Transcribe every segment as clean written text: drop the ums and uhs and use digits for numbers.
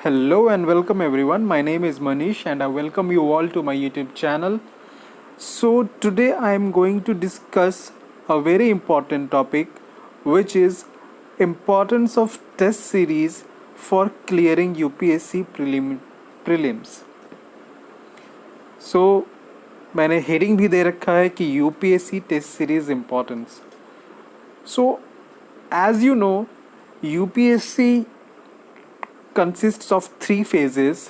Hello and welcome everyone. My name is Manish and I welcome you all to my YouTube channel. So today I am going to discuss a very important topic which is importance of test series for clearing UPSC prelims. So मैंने heading भी दे रखा है कि UPSC test series importance. So as you know, UPSC consists of three phases.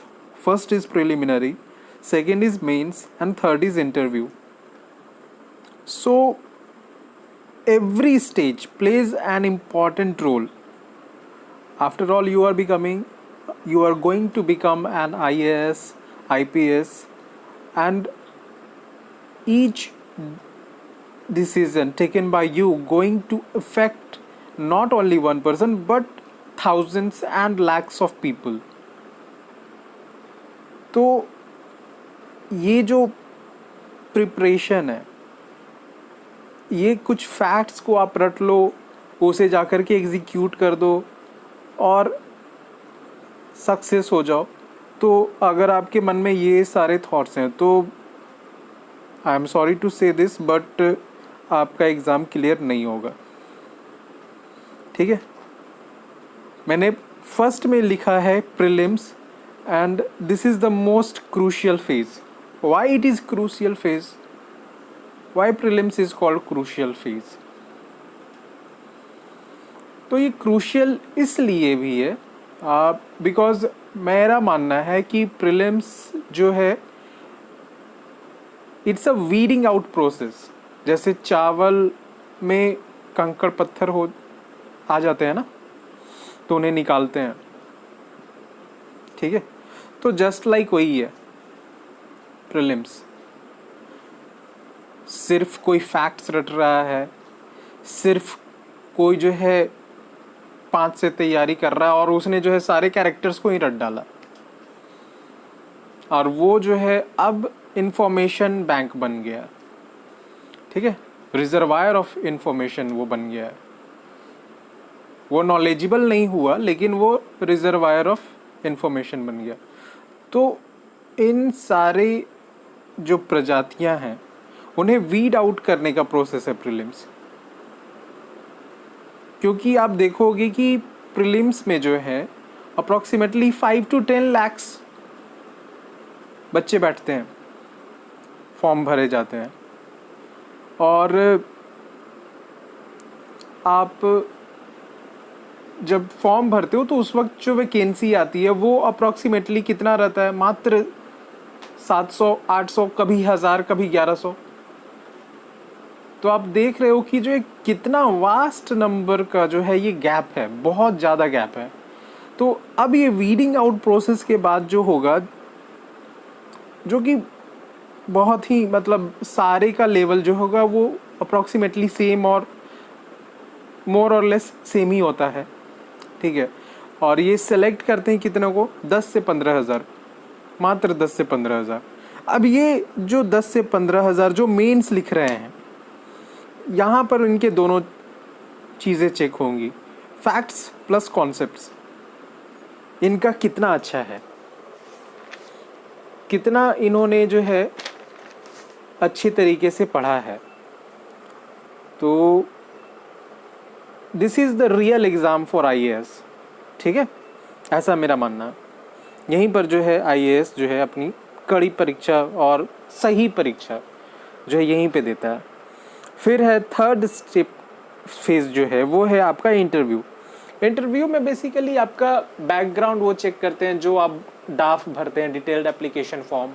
First is preliminary, second is mains, and third is interview. So every stage plays an important role. After all, you are going to become an IAS, IPS, and each decision taken by you going to affect not only one person but thousands and lakhs of people. तो ये जो preparation है, ये कुछ facts को आप रट लो, उसे जाकर के एग्जीक्यूट कर दो और सक्सेस हो जाओ. तो अगर आपके मन में ये सारे थॉट्स हैं तो आई एम सॉरी टू से दिस बट आपका एग्ज़ाम क्लियर नहीं होगा. ठीक है, मैंने फर्स्ट में लिखा है prelims and this is the most crucial phase. Why it is crucial phase? Why prelims is called crucial phase? तो ये crucial इसलिए भी है because मेरा मानना है कि prelims जो है it's a weeding out process. जैसे चावल में कंकड़ पत्थर आ जाते हैं ना, तो उन्हें निकालते हैं. ठीक है, तो जस्ट लाइक वही है प्रीलिम्स. सिर्फ कोई फैक्ट्स रट रहा है, सिर्फ कोई जो है 5 से तैयारी कर रहा है और उसने जो है सारे कैरेक्टर्स को ही रट डाला और वो जो है अब इंफॉर्मेशन बैंक बन गया. ठीक है, रिजर्वायर ऑफ इंफॉर्मेशन वो बन गया है. वो नॉलेजेबल नहीं हुआ लेकिन वो रिजर्वायर ऑफ इंफॉर्मेशन बन गया. तो इन सारे जो प्रजातियां हैं उन्हें वीड आउट करने का प्रोसेस है प्रीलिम्स. क्योंकि आप देखोगे कि प्रीलिम्स में जो है अप्रॉक्सीमेटली 5 to 10 lakhs बच्चे बैठते हैं, फॉर्म भरे जाते हैं और आप जब फॉर्म भरते हो तो उस वक्त जो वैकेंसी आती है वो अप्रॉक्सीमेटली कितना रहता है, मात्र 700, 800, कभी 1000, कभी 1100. तो आप देख रहे हो कि जो एक कितना वास्ट नंबर का जो है ये गैप है, बहुत ज़्यादा गैप है. तो अब ये वीडिंग आउट प्रोसेस के बाद जो होगा, जो कि बहुत ही मतलब सारे का लेवल जो होगा वो अप्रॉक्सीमेटली सेम और मोर और लेस सेम ही होता है. ठीक है, और ये सेलेक्ट करते हैं कितने को, 10 से 15,000, मात्र 10 से 15,000. अब ये जो 10 से 15,000 जो मेंस लिख रहे हैं, यहाँ पर इनके दोनों चीज़ें चेक होंगी, फैक्ट्स प्लस कॉन्सेप्ट्स. इनका कितना अच्छा है, कितना इन्होंने जो है अच्छी तरीके से पढ़ा है. तो this is the real exam for IAS. ठीक है, ऐसा मेरा मानना है. यहीं पर जो है IAS जो है अपनी कड़ी परीक्षा और सही परीक्षा जो है यहीं पे देता है. फिर है थर्ड स्टेप फेज जो है वो है आपका इंटरव्यू. इंटरव्यू में बेसिकली आपका बैकग्राउंड वो चेक करते हैं जो आप डाफ भरते हैं, डिटेल्ड एप्लीकेशन फॉर्म.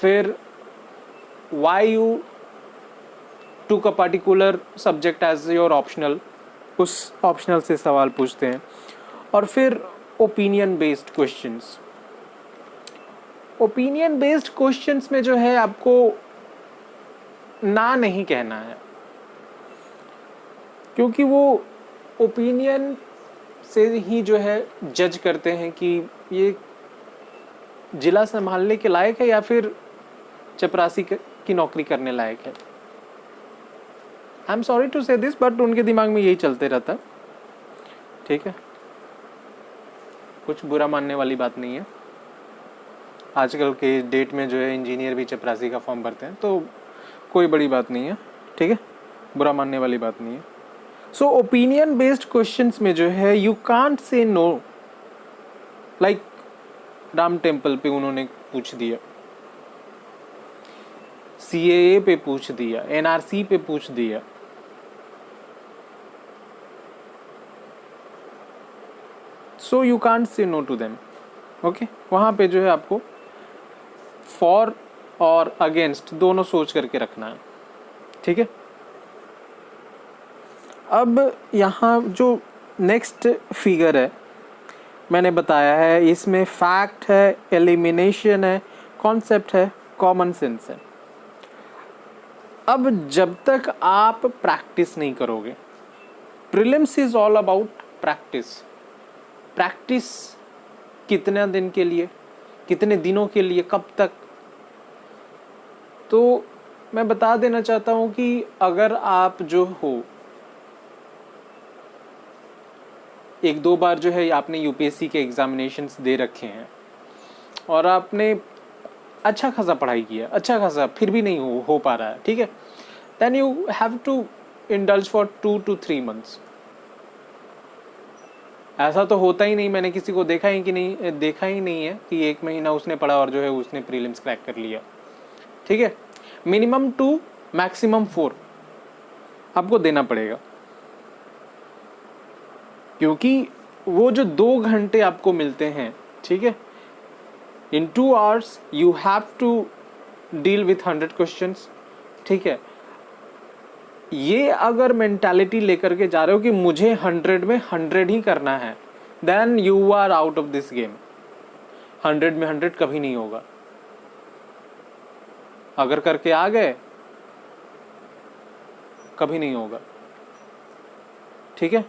फिर why you took a particular subject as your optional, उस ऑप्शनल से सवाल पूछते हैं. और फिर opinion based questions. Opinion based questions में जो है आपको ना नहीं कहना है, क्योंकि वो ओपिनियन से ही जो है जज करते हैं कि ये जिला संभालने के लायक है या फिर चपरासी की नौकरी करने लायक है. आई एम सॉरी टू से दिस बट उनके दिमाग में यही चलते रहता. ठीक है, कुछ बुरा मानने वाली बात नहीं है। आजकल के डेट में जो है इंजीनियर भी चपरासी का फॉर्म भरते हैं, तो कोई बड़ी बात नहीं है, ठीक है, बुरा मानने वाली बात नहीं है। सो ओपिनियन बेस्ड क्वेश्चंस में जो है you can't say no. Like Ram temple पे उन्होंने पूछ दिया, सीएए पे पूछ दिया, एनआरसी पे पूछ दिया, so you can't say no to them. Okay, वहां पे जो है आपको फॉर और अगेंस्ट दोनों सोच करके रखना है, ठीक है। अब यहाँ जो नेक्स्ट फिगर है मैंने बताया है, इसमें फैक्ट है, एलिमिनेशन है, कॉन्सेप्ट है, कॉमन सेंस है। अब जब तक आप प्रैक्टिस नहीं करोगे, prelims is all about practice. Practice कितने दिन के लिए, कितने दिनों के लिए, कब तक? तो मैं बता देना चाहता हूं कि अगर आप जो हो एक दो बार जो है आपने यूपीएससी के एग्जामिनेशंस दे रखे हैं और आपने अच्छा खासा पढ़ाई किया, अच्छा खासा, फिर भी नहीं हो पा रहा है, ठीक है, then you have to indulge for 2 to 3 months। ऐसा तो होता ही नहीं, मैंने किसी को देखा ही नहीं है कि 1 महीना उसने पढ़ा और जो है उसने प्रीलिम्स क्रैक कर लिया, ठीक है। मिनिमम 2 मैक्सिमम 4 आपको देना पड़ेगा, क्योंकि वो जो 2 घंटे आपको मिलते हैं, ठीक है, in 2 hours you have to deal with 100 questions, ठीक है। ये अगर मेंटालिटी लेकर के जा रहे हो कि मुझे 100 में 100 ही करना है, then you are out of this game. 100 में 100 कभी नहीं होगा। अगर करके आ गए, कभी नहीं होगा, ठीक है।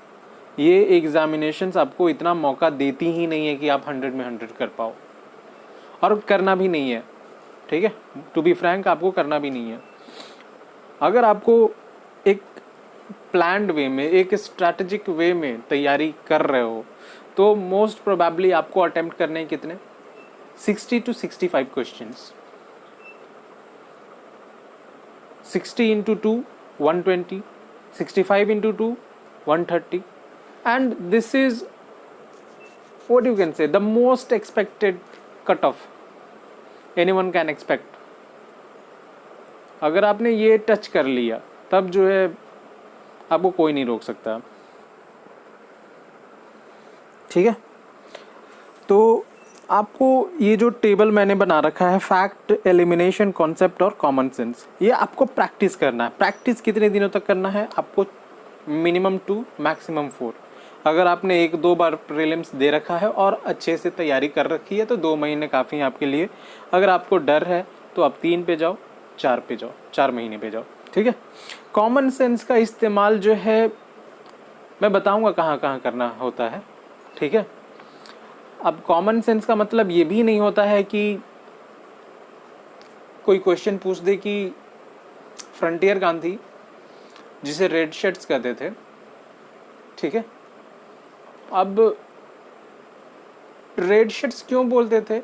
ये एग्जामिनेशंस आपको इतना मौका देती ही नहीं है कि आप 100 में 100 कर पाओ, और करना भी नहीं है, ठीक है। टू बी फ्रैंक, आपको करना भी नहीं है। अगर आपको एक प्लान्ड वे में, एक स्ट्रैटेजिक वे में तैयारी कर रहे हो, तो मोस्ट प्रोबेबली आपको अटेम्प्ट करने हैं कितने, 60 to 65 questions. 60 into 2 120, 65 into 2 130, and this is what you can say the most expected cutoff anyone can expect। अगर आपने ये टच कर लिया, तब जो है आपको कोई नहीं रोक सकता, ठीक है। तो आपको ये जो टेबल मैंने बना रखा है, फैक्ट, एलिमिनेशन, कॉन्सेप्ट और कॉमन सेंस, ये आपको प्रैक्टिस करना है। प्रैक्टिस कितने दिनों तक करना है आपको? Minimum 2 maximum 4। अगर आपने 1-2 बार प्रीलिम्स दे रखा है और अच्छे से तैयारी कर रखी है, तो 2 महीने काफ़ी हैं आपके लिए। अगर आपको डर है तो आप 3 पे जाओ, 4 पे जाओ, 4 महीने पे जाओ, ठीक है। कॉमन सेंस का इस्तेमाल जो है मैं बताऊंगा कहाँ कहाँ करना होता है, ठीक है। अब कॉमन सेंस का मतलब ये भी नहीं होता है कि कोई क्वेश्चन पूछ दे कि फ्रंटियर गांधी, जिसे रेड शर्ट्स कहते थे, ठीक है, अब रेड शर्ट्स क्यों बोलते थे?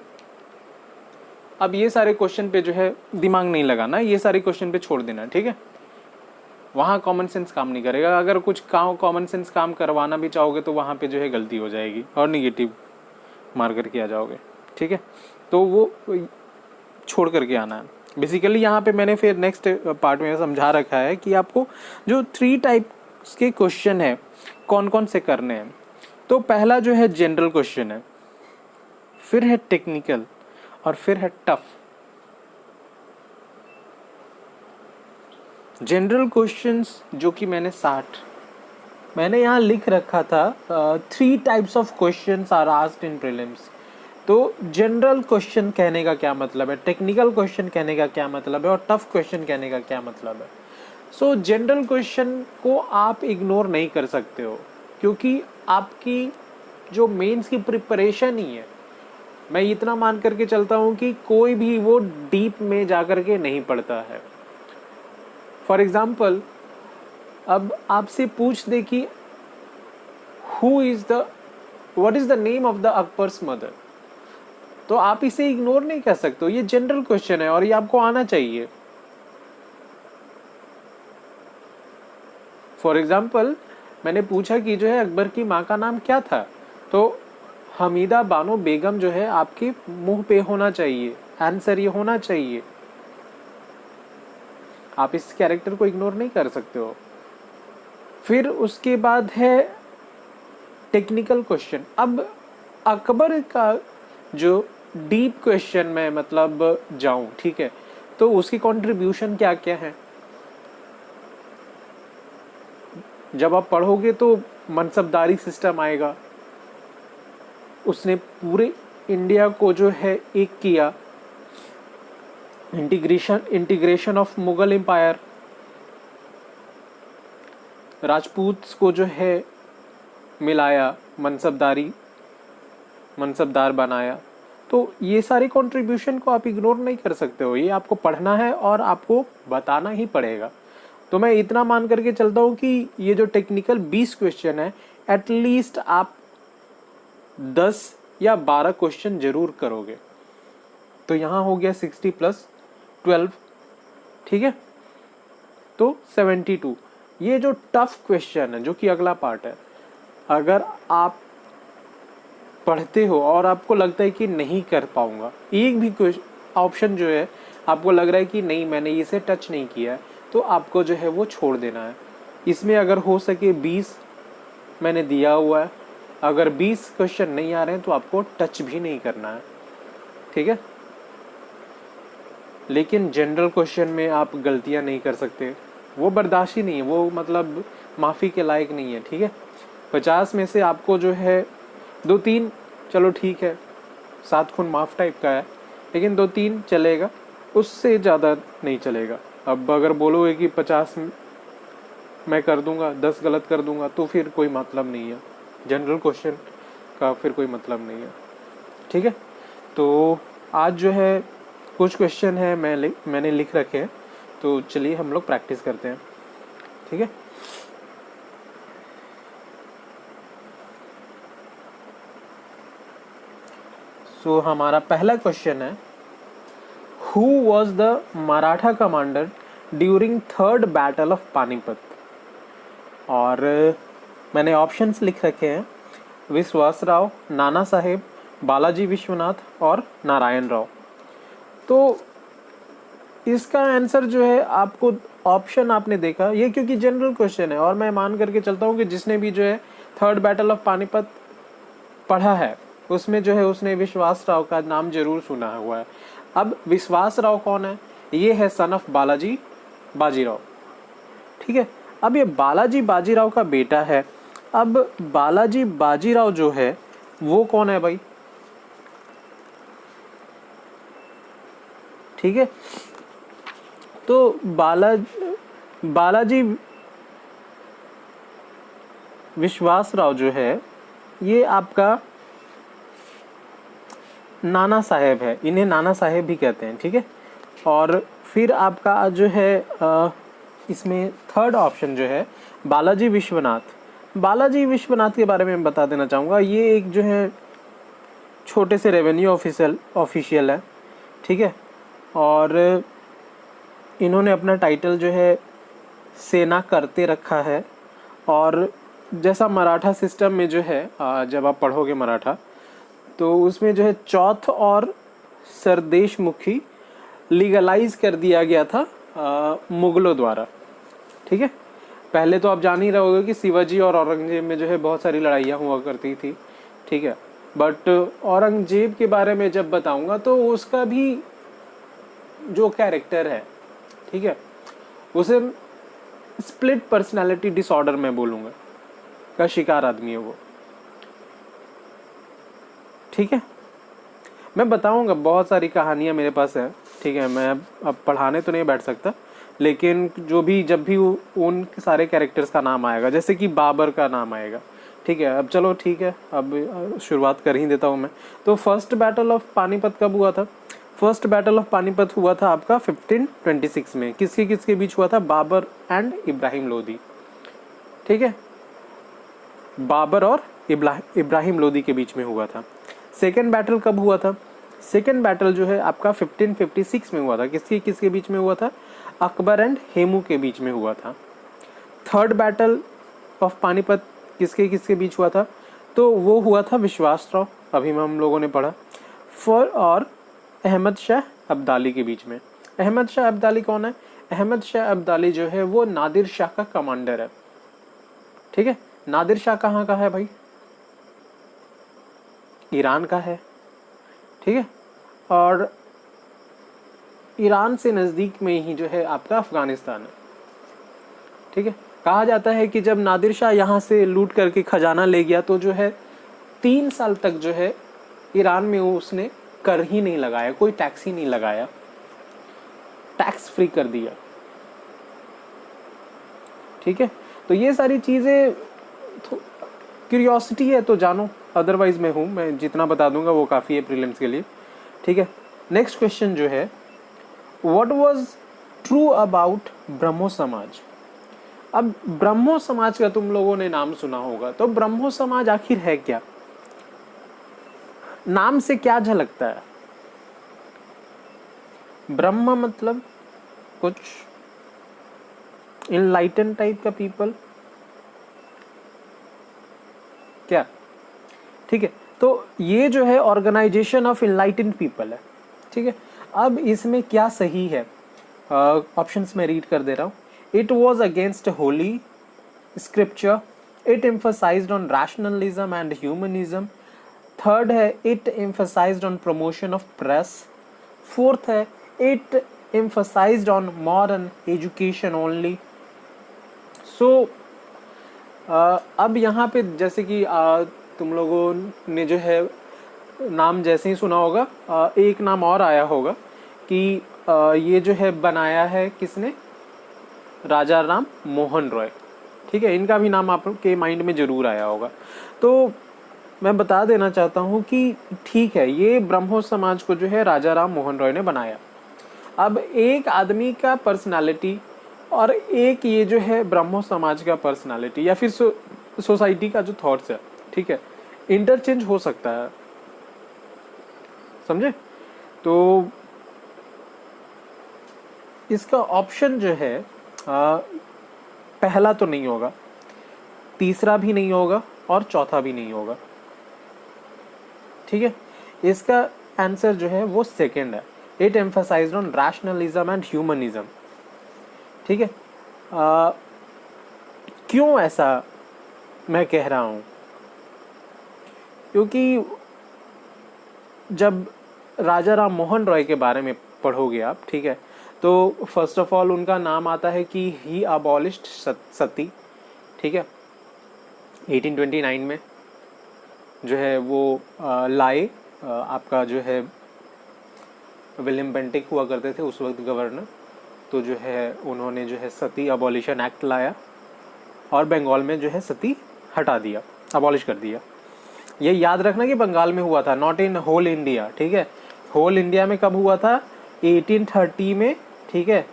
अब ये सारे क्वेश्चन पे जो है दिमाग नहीं लगाना, ये सारे क्वेश्चन पे छोड़ देना, ठीक है। वहाँ कॉमन सेंस काम नहीं करेगा। अगर कुछ कॉमन सेंस काम करवाना भी चाहोगे तो वहाँ पे जो है गलती हो जाएगी और निगेटिव मार करके आ जाओगे, ठीक है। तो वो छोड़ करके आना है बेसिकली। यहाँ पे मैंने फिर नेक्स्ट पार्ट में समझा रखा है कि आपको जो 3 टाइप्स के क्वेश्चन है कौन कौन से करने हैं। तो पहला जो है जनरल क्वेश्चन है, फिर है टेक्निकल और फिर है टफ। जनरल क्वेश्चंस जो कि मैंने यहाँ लिख रखा था, 3 types of questions are asked in prelims. तो जनरल क्वेश्चन कहने का क्या मतलब है, टेक्निकल क्वेश्चन कहने का क्या मतलब है और टफ क्वेश्चन कहने का क्या मतलब है। सो जनरल क्वेश्चन को आप इग्नोर नहीं कर सकते हो, क्योंकि आपकी जो मेंस की प्रिपरेशन ही है, मैं इतना मान करके चलता हूँ कि कोई भी वो डीप में जा कर के नहीं पढ़ता है। फॉर एग्जाम्पल, अब आपसे पूछ दे कि who is the what is the name of the Akbar's mother. तो आप इसे इग्नोर नहीं कर सकते हो, ये जनरल क्वेश्चन है और ये आपको आना चाहिए। फॉर एग्जाम्पल मैंने पूछा कि जो है अकबर की माँ का नाम क्या था, तो हमीदा बानो बेगम जो है आपके मुंह पे होना चाहिए, आंसर ये होना चाहिए। आप इस कैरेक्टर को इग्नोर नहीं कर सकते हो। फिर उसके बाद है टेक्निकल क्वेश्चन। अब अकबर का जो डीप क्वेश्चन में मतलब जाऊं, ठीक है, तो उसकी कंट्रीब्यूशन क्या क्या है। जब आप पढ़ोगे तो मनसबदारी सिस्टम आएगा, उसने पूरे इंडिया को जो है एक किया, integration of Mughal empire, Rajput को जो है मिलाया, मनसबदार बनाया। तो ये सारे कंट्रीब्यूशन को आप इग्नोर नहीं कर सकते हो, ये आपको पढ़ना है और आपको बताना ही पड़ेगा। तो मैं इतना मान करके चलता हूँ कि ये जो टेक्निकल 20 क्वेश्चन है, एटलीस्ट आप 10 या 12 क्वेश्चन जरूर करोगे। तो यहाँ हो गया 60 + 12, ठीक है, तो 72। ये जो टफ क्वेश्चन है, जो कि अगला पार्ट है, अगर आप पढ़ते हो और आपको लगता है कि नहीं कर पाऊंगा, एक भी ऑप्शन जो है आपको लग रहा है कि नहीं मैंने इसे टच नहीं किया है, तो आपको जो है वो छोड़ देना है। इसमें अगर हो सके 20 मैंने दिया हुआ है, अगर 20 क्वेश्चन नहीं आ रहे हैं तो आपको टच भी नहीं करना है, ठीक है। लेकिन जनरल क्वेश्चन में आप गलतियां नहीं कर सकते, वो बर्दाश्त ही नहीं है, वो मतलब माफ़ी के लायक नहीं है, ठीक है। 50 में से आपको जो है 2-3 चलो ठीक है, 7 खून माफ टाइप का है, लेकिन 2-3 चलेगा, उससे ज़्यादा नहीं चलेगा। अब अगर बोलोगे कि 50 मैं कर दूंगा, 10 गलत कर दूंगा, तो फिर कोई मतलब नहीं है, जनरल क्वेश्चन का फिर कोई मतलब नहीं है, ठीक है। तो आज जो है कुछ क्वेश्चन है मैंने लिख रखे हैं, तो चलिए हम लोग प्रैक्टिस करते हैं, ठीक है। सो हमारा पहला क्वेश्चन है, who was the Maratha commander during 3rd battle of Panipat. और मैंने ऑप्शंस लिख रखे हैं, विश्वास राव, नाना साहेब, बालाजी विश्वनाथ और नारायण राव। तो इसका आंसर जो है आपको ऑप्शन आपने देखा, ये क्योंकि जनरल क्वेश्चन है और मैं मान करके चलता हूँ कि जिसने भी जो है 3rd बैटल ऑफ पानीपत पढ़ा है उसमें जो है उसने विश्वास राव का नाम जरूर सुना हुआ है। अब विश्वास राव कौन है, ये है सन ऑफ बालाजी बाजीराव, ठीक है। अब ये बालाजी बाजीराव का बेटा है। अब बालाजी बाजीराव जो है वो कौन है भाई, ठीक है। तो बालाजी विश्वास राव जो है ये आपका नाना साहेब है, इन्हें नाना साहेब भी कहते हैं, ठीक है। और फिर आपका जो है इसमें 3rd ऑप्शन जो है बालाजी विश्वनाथ। बालाजी विश्वनाथ के बारे में मैं बता देना चाहूँगा, ये एक जो है छोटे से रेवेन्यू ऑफिशियल है, ठीक है। और इन्होंने अपना टाइटल जो है सेना करते रखा है। और जैसा मराठा सिस्टम में जो है जब आप पढ़ोगे मराठा, तो उसमें जो है चौथ और सरदेश मुखी लीगलाइज कर दिया गया था मुगलों द्वारा, ठीक है। पहले तो आप जान ही रहे होगे कि शिवाजी और औरंगजेब में जो है बहुत सारी लड़ाइयाँ हुआ करती थी, ठीक है। बट औरंगजेब के बारे में जब बताऊंगा तो उसका भी जो कैरेक्टर है, ठीक है, उसे स्प्लिट पर्सनालिटी डिसऑर्डर में बोलूँगा का शिकार आदमी है वो, ठीक है। मैं बताऊंगा, बहुत सारी कहानियाँ मेरे पास है, ठीक है। मैं अब पढ़ाने तो नहीं बैठ सकता, लेकिन जब भी उन सारे कैरेक्टर्स का नाम आएगा, जैसे कि बाबर का नाम आएगा, ठीक है। अब चलो ठीक है, अब शुरुआत कर ही देता हूँ मैं। तो 1st बैटल ऑफ पानीपत कब हुआ था? 1st बैटल ऑफ पानीपत हुआ था आपका 1526 में। किसके किसके बीच हुआ था? बाबर एंड इब्राहिम लोदी, ठीक है। बाबर और इब्राहिम लोदी के बीच में हुआ था। सेकेंड बैटल कब हुआ था? सेकेंड बैटल जो है आपका 1556 में हुआ था। किसके किसके बीच में हुआ था? अकबर एंड हेमू के बीच में हुआ था। थर्ड बैटल ऑफ पानीपत किसके किसके बीच हुआ था? तो वो हुआ था विश्वासराव, अभी में हम लोगों ने पढ़ा, और अहमद शाह अब्दाली के बीच में। अहमद शाह अब्दाली कौन है? अहमद शाह अब्दाली जो है वो नादिर शाह का कमांडर है। ठीक है, नादिर शाह कहाँ का है भाई? ईरान का है। ठीक है, और ईरान से नज़दीक में ही जो है आपका अफगानिस्तान है। ठीक है, कहा जाता है कि जब नादिर शाह यहाँ से लूट करके खजाना ले गया तो जो है 3 साल तक जो है ईरान में उसने कर ही नहीं लगाया, कोई टैक्स ही नहीं लगाया, टैक्स फ्री कर दिया। ठीक है, तो ये सारी चीज़ें क्यूरियोसिटी है तो जानो, अदरवाइज मैं जितना बता दूंगा वो काफ़ी है प्रीलिम्स के लिए। ठीक है, नेक्स्ट क्वेश्चन जो है, व्हाट वाज ट्रू अबाउट ब्रह्मो समाज। अब ब्रह्मो समाज का तुम लोगों ने नाम सुना होगा, तो ब्रह्मो समाज आखिर है क्या? नाम से क्या झलकता है? ब्रह्म मतलब कुछ इनलाइटन टाइप का पीपल क्या? ठीक है, तो ये जो है ऑर्गेनाइजेशन ऑफ इनलाइटेंड पीपल है। ठीक है, अब इसमें क्या सही है? ऑप्शंस में रीड कर दे रहा हूँ। It was against holy scripture, it emphasized on rationalism and humanism, third है it emphasized on promotion of press, fourth है it emphasized on modern education only. So अब यहाँ पे जैसे कि तुम लोगों ने जो है नाम जैसे ही सुना होगा, एक नाम और आया होगा कि ये जो है बनाया है किसने? राजा राम मोहन रॉय। ठीक है, इनका भी नाम आपके माइंड में ज़रूर आया होगा। तो मैं बता देना चाहता हूँ कि ठीक है, ये ब्रह्मो समाज को जो है राजा राम मोहन रॉय ने बनाया। अब एक आदमी का पर्सनालिटी और एक ये जो है ब्रह्मो समाज का पर्सनालिटी या फिर सोसाइटी का जो थॉट्स है, ठीक है, इंटरचेंज हो सकता है, समझे? तो इसका ऑप्शन जो है पहला तो नहीं होगा, तीसरा भी नहीं होगा और चौथा भी नहीं होगा। ठीक है, इसका आंसर जो है वो सेकंड है, it emphasized on rationalism and humanism. ठीक है, क्यों ऐसा मैं कह रहा हूँ? क्योंकि जब राजा राम मोहन रॉय के बारे में पढ़ोगे आप, ठीक है, तो फर्स्ट ऑफ ऑल उनका नाम आता है कि ही अबॉलिश्ड सती। ठीक है, 1829 में जो है वो लाए, आपका जो है विलियम बेंटिक हुआ करते थे उस वक्त गवर्नर, तो जो है उन्होंने जो है सती अबॉलिशन एक्ट लाया और बंगाल में जो है सती हटा दिया, अबॉलिश कर दिया। ये याद रखना कि बंगाल में हुआ था, नॉट इन होल इंडिया। ठीक है, होल इंडिया में कब हुआ था? 1830 में। ठीक है,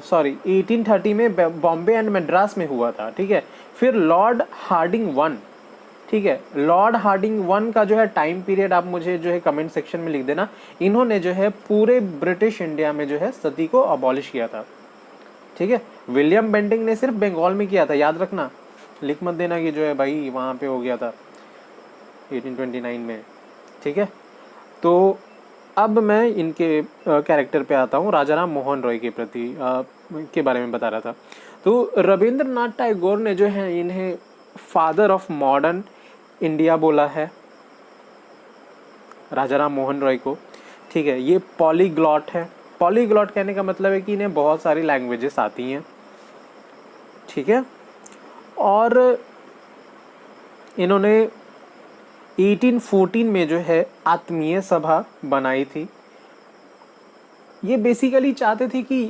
सॉरी 1830 में बॉम्बे एंड मद्रास में हुआ था। ठीक है, फिर लॉर्ड हार्डिंग वन, ठीक है, लॉर्ड हार्डिंग वन का जो है टाइम पीरियड आप मुझे जो है कमेंट सेक्शन में लिख देना। इन्होंने जो है पूरे ब्रिटिश इंडिया में जो है सती को अबॉलिश किया था। ठीक है, विलियम बेंटिंग ने सिर्फ बंगाल में किया था, याद रखना, लिख मत देना कि जो है भाई वहाँ पे हो गया था 1829 में। ठीक है, तो अब मैं इनके कैरेक्टर पे आता हूँ, राजा राम मोहन रॉय के प्रति के बारे में बता रहा था। तो रविंद्रनाथ टैगोर ने जो है इन्हें फादर ऑफ मॉडर्न इंडिया बोला है, राजा राम मोहन रॉय को। ठीक है, ये पॉलीग्लॉट है। पॉलीग्लॉट कहने का मतलब है कि इन्हें बहुत सारी लैंग्वेजेस आती हैं। ठीक है, और इन्होंने 1814 में जो है आत्मीय सभा बनाई थी। ये बेसिकली चाहते थे कि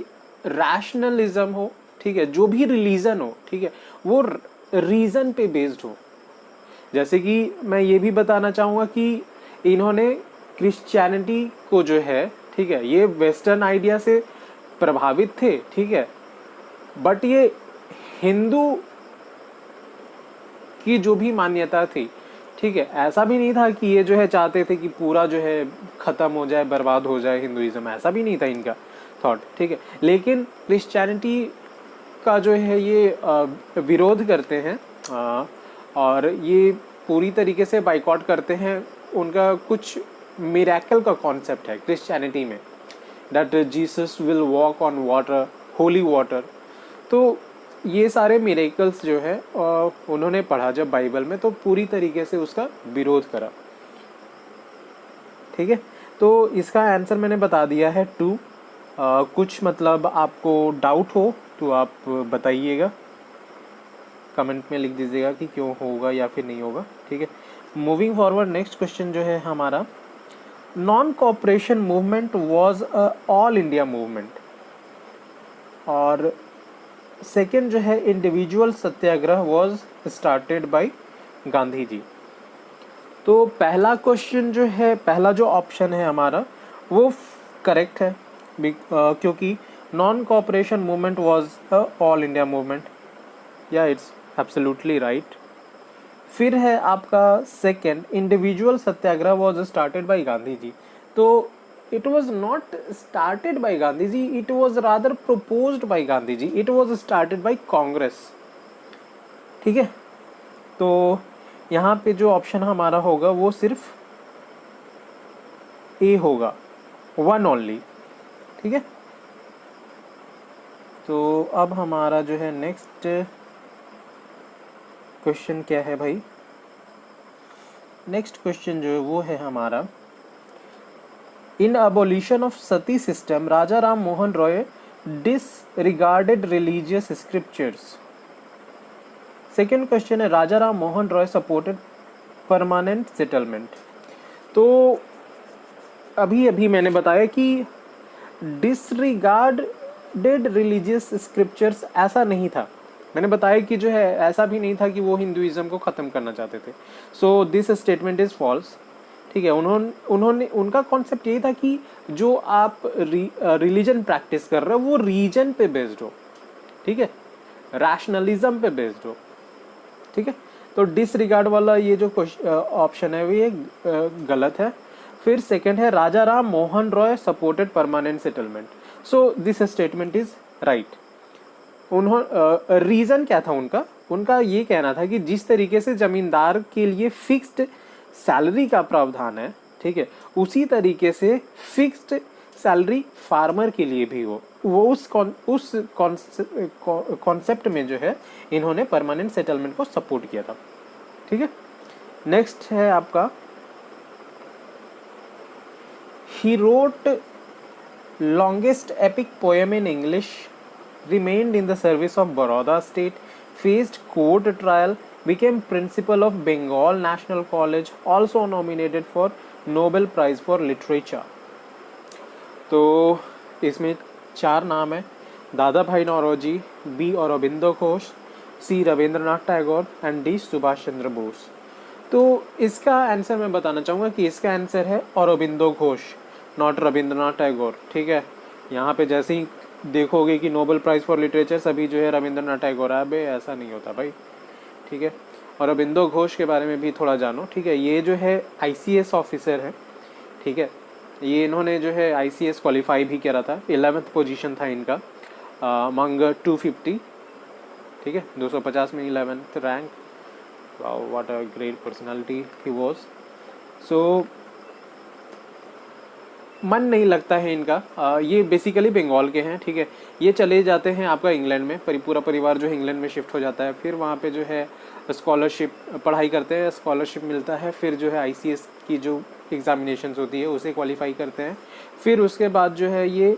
रैशनलिज्म हो, ठीक है, जो भी रिलीजन हो, ठीक है, वो रीजन पे बेस्ड हो। जैसे कि मैं ये भी बताना चाहूँगा कि इन्होंने क्रिश्चियनिटी को जो है, ठीक है, ये वेस्टर्न आइडिया से प्रभावित थे, ठीक है, बट ये हिंदू की जो भी मान्यता थी, ठीक है, ऐसा भी नहीं था कि ये जो है चाहते थे कि पूरा जो है ख़त्म हो जाए, बर्बाद हो जाए हिंदुइज्म, ऐसा भी नहीं था इनका थॉट, ठीक है। लेकिन क्रिश्चियनिटी का जो है ये विरोध करते हैं, और ये पूरी तरीके से बाइकआउट करते हैं। उनका कुछ मिरेकल का कॉन्सेप्ट है क्रिश्चियनिटी में, that Jesus will walk on water, holy water. तो ये सारे मिरेकल्स जो है उन्होंने पढ़ा जब बाइबल में, तो पूरी तरीके से उसका विरोध करा, ठीक है। तो इसका आंसर मैंने बता दिया है 2। कुछ मतलब आपको डाउट हो तो आप बताइएगा, कमेंट में लिख दीजिएगा कि क्यों होगा या फिर नहीं होगा, ठीक है। मूविंग फॉरवर्ड, नेक्स्ट क्वेश्चन जो है हमारा, non cooperation movement was a all India movement, और सेकेंड जो है individual satyagraha was started by Gandhi ji. तो पहला क्वेश्चन जो है, पहला जो ऑप्शन है हमारा वो करेक्ट है, क्योंकि non cooperation movement was a all India movement, या इट्स एब्सोल्युटली राइट। फिर है आपका second, individual satyagraha was started by Gandhi ji. तो it was not started by Gandhi ji, it was rather proposed by Gandhi ji, it was started by Congress, ठीक है। तो यहाँ पे जो ऑप्शन हमारा होगा वो सिर्फ ए होगा, 1 ओनली, ठीक है। तो अब हमारा जो है नेक्स्ट क्वेश्चन क्या है भाई, नेक्स्ट क्वेश्चन जो है वो है हमारा, in abolition of sati system Raja Ram Mohan Roy disregarded religious scriptures. Second question है, Raja Ram Mohan Roy supported permanent settlement. तो अभी अभी मैंने बताया कि डिसरिगार्डेड रिलीजियस स्क्रिप्चर्स ऐसा नहीं था, मैंने बताया कि जो है ऐसा भी नहीं था कि वो हिंदुइज्म को ख़त्म करना चाहते थे। So this statement is false, ठीक है। उन्होंने उनका कॉन्सेप्ट ये था कि जो आप रिलीजन प्रैक्टिस कर रहे हो वो रीजन पे बेस्ड हो, ठीक है, रैशनलिज्म पे बेस्ड हो, ठीक है। तो डिसरिगार्ड वाला ये जो ऑप्शन है वो ये गलत है। फिर सेकंड है, Raja Ram Mohan Roy supported permanent settlement, so this statement is right. Reason क्या था उनका, उनका ये कहना था कि जिस तरीके से जमींदार के लिए फिक्स्ड सैलरी का प्रावधान है, ठीक है, उसी तरीके से फिक्स्ड सैलरी फार्मर के लिए भी हो, वो उस कॉन्सेप्ट में जो है इन्होंने परमानेंट सेटलमेंट को सपोर्ट किया था, ठीक है। नेक्स्ट है आपका, he wrote longest epic poem in English, remained in the service of Baroda state, faced court trial, became principal of Bengal National College, also nominated for Nobel Prize for Literature। तो इसमें 4 नाम है, Dadabhai Naoroji, B Aurobindo Ghosh, C Rabindranath Tagore and D Subhash Chandra Bose. तो इसका answer मैं बताना चाहूँगा कि इसका आंसर है अरबिंदो घोष, नॉट रविंद्रनाथ टैगोर, ठीक है। यहाँ पे जैसे ही देखोगे कि नोबेल प्राइज़ फॉर लिटरेचर सभी जो है रविंद्रनाथ टैगोर है, बे ऐसा नहीं होता भाई, ठीक है। और अरबिंदो घोष के बारे में भी थोड़ा जानो, ठीक है। ये जो है ICS ऑफिसर है, ठीक है। ये इन्होंने जो है ICS क्वालिफाई भी करा था, 11th पोजीशन था इनका अमंग 250, ठीक है, 250 में 11th rank. What a great personality he was. So मन नहीं लगता है इनका, ये बेसिकली बंगाल के हैं, ठीक है। ये चले जाते हैं आपका इंग्लैंड में, पूरा परिवार जो है इंग्लैंड में शिफ्ट हो जाता है, फिर वहाँ पे जो है स्कॉलरशिप पढ़ाई करते हैं, स्कॉलरशिप मिलता है, फिर जो है ICS की जो एग्जामिनेशंस होती है उसे क्वालिफाई करते हैं, फिर उसके बाद जो है ये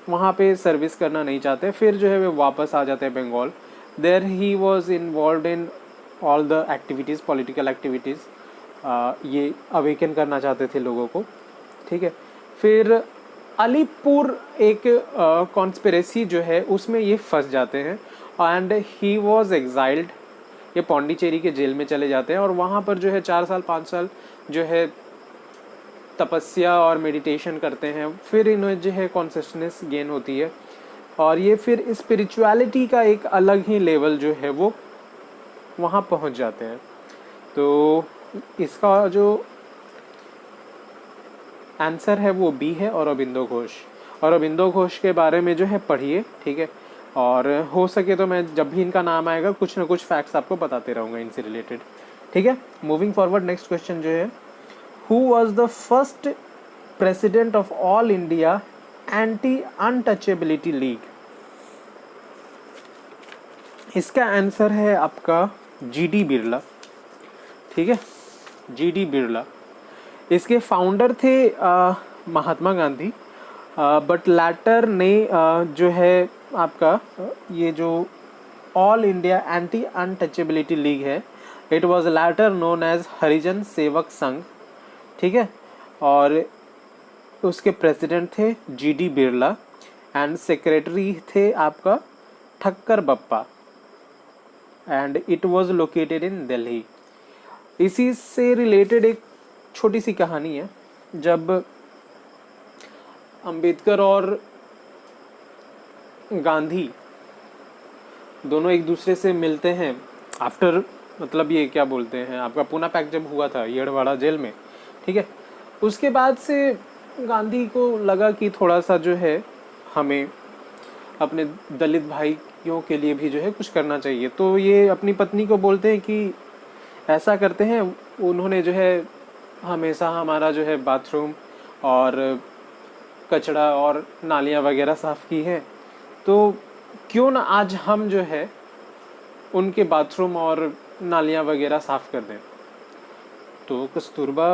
वहाँ पे सर्विस करना नहीं चाहते, फिर जो है वे वापस आ जाते हैं Bengal. There he was involve in all the activities, political activities, ये अवेकन करना चाहते थे लोगों को, ठीक है। फिर अलीपुर एक कॉन्स्पिरेसी जो है उसमें ये फंस जाते हैं एंड ही वॉज एग्जाइल्ड, ये पौंडीचेरी के जेल में चले जाते हैं और वहाँ पर जो है 4 साल 5 साल जो है तपस्या और मेडिटेशन करते हैं। फिर इन्हें जो है कॉन्शियसनेस गेन होती है और ये फिर स्पिरिचुअलिटी का एक अलग ही लेवल जो है वो वहाँ पहुँच जाते हैं। तो इसका जो आंसर है वो बी है, अरबिंदो घोष। अरबिंदो घोष के बारे में जो है पढ़िए, ठीक है। और हो सके तो मैं जब भी इनका नाम आएगा कुछ ना कुछ फैक्ट्स आपको बताते रहूँगा इनसे रिलेटेड, ठीक है। मूविंग फॉरवर्ड, नेक्स्ट क्वेश्चन जो है, who was the first president of all India anti untouchability league? इसका आंसर है आपका जीडी बिरला, ठीक है, जीडी बिरला। इसके फाउंडर थे महात्मा गांधी, बट लैटर ने जो है आपका ये जो all India anti untouchability league है, it was later known as Harijan Sevak Sangh, ठीक है। और उसके प्रेसिडेंट थे जीडी बिरला एंड सेक्रेटरी थे आपका Thakkar Bappa, and it was located in Delhi. इसी से रिलेटेड एक छोटी सी कहानी है। जब अंबेडकर और गांधी दोनों एक दूसरे से मिलते हैं आफ्टर, मतलब ये क्या बोलते हैं आपका पूना पैक्ट जब हुआ था येड़वाड़ा जेल में, ठीक है, उसके बाद से गांधी को लगा कि थोड़ा सा जो है हमें अपने दलित भाइयों के लिए भी जो है कुछ करना चाहिए। तो ये अपनी पत्नी को बोलते हैं कि ऐसा करते हैं, उन्होंने जो है हमेशा हमारा जो है बाथरूम और कचरा और नालियाँ वगैरह साफ़ की है, तो क्यों ना आज हम जो है उनके बाथरूम और नालियाँ वगैरह साफ़ कर दें। तो कस्तूरबा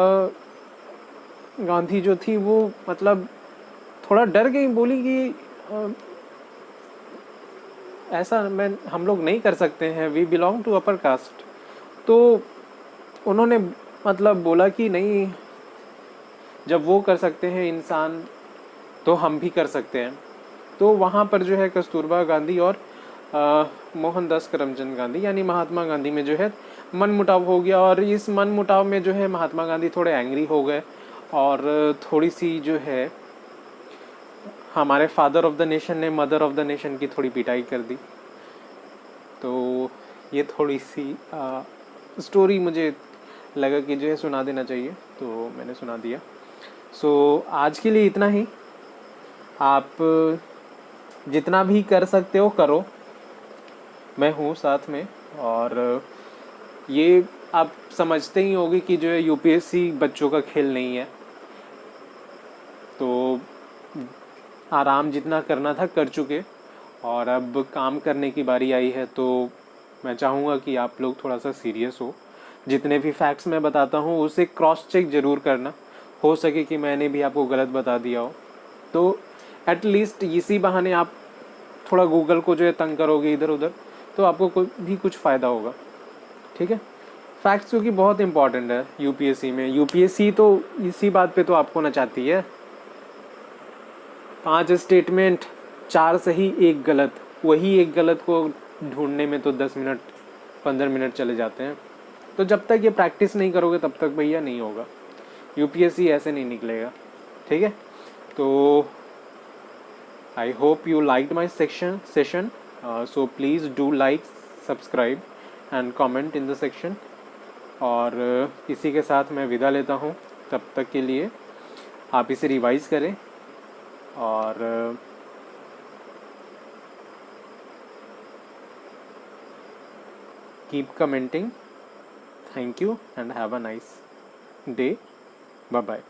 गांधी जो थी वो मतलब थोड़ा डर गई, बोली कि ऐसा हम लोग नहीं कर सकते हैं, we belong to upper caste. तो उन्होंने मतलब बोला कि नहीं, जब वो कर सकते हैं इंसान तो हम भी कर सकते हैं। तो वहाँ पर जो है कस्तूरबा गांधी और मोहनदास करमचंद गांधी यानी महात्मा गांधी में जो है मन मुटाव हो गया, और इस मन मुटाव में जो है महात्मा गांधी थोड़े एंग्री हो गए और थोड़ी सी जो है हमारे फादर ऑफ द नेशन ने मदर ऑफ द नेशन की थोड़ी पिटाई कर दी। तो ये थोड़ी सी स्टोरी मुझे लगा कि जो है सुना देना चाहिए, तो मैंने सुना दिया। सो आज के लिए इतना ही। आप जितना भी कर सकते हो करो, मैं हूँ साथ में। और ये आप समझते ही होंगे कि जो है यूपीएससी बच्चों का खेल नहीं है, तो आराम जितना करना था कर चुके, और अब काम करने की बारी आई है। तो मैं चाहूँगा कि आप लोग थोड़ा सा सीरियस हो, जितने भी फैक्ट्स मैं बताता हूँ उसे क्रॉस चेक ज़रूर करना। हो सके कि मैंने भी आपको गलत बता दिया हो, तो एटलीस्ट इसी बहाने आप थोड़ा गूगल को जो है तंग करोगे इधर उधर, तो आपको भी कुछ फ़ायदा होगा, ठीक है। फैक्ट्स क्योंकि बहुत इंपॉर्टेंट है यूपीएससी में। यूपीएससी तो इसी बात पे तो आपको नचाती है, 5 स्टेटमेंट 4 सही 1 गलत, वही 1 गलत को ढूंढने में तो 10 मिनट 15 मिनट चले जाते हैं। तो जब तक ये प्रैक्टिस नहीं करोगे तब तक भैया नहीं होगा, यूपीएससी ऐसे नहीं निकलेगा, ठीक है। तो I hope you liked my session, so please do like, subscribe and comment in the section. और इसी के साथ मैं विदा लेता हूँ, तब तक के लिए आप इसे रिवाइज़ करें और keep commenting. Thank you and have a nice day, bye bye.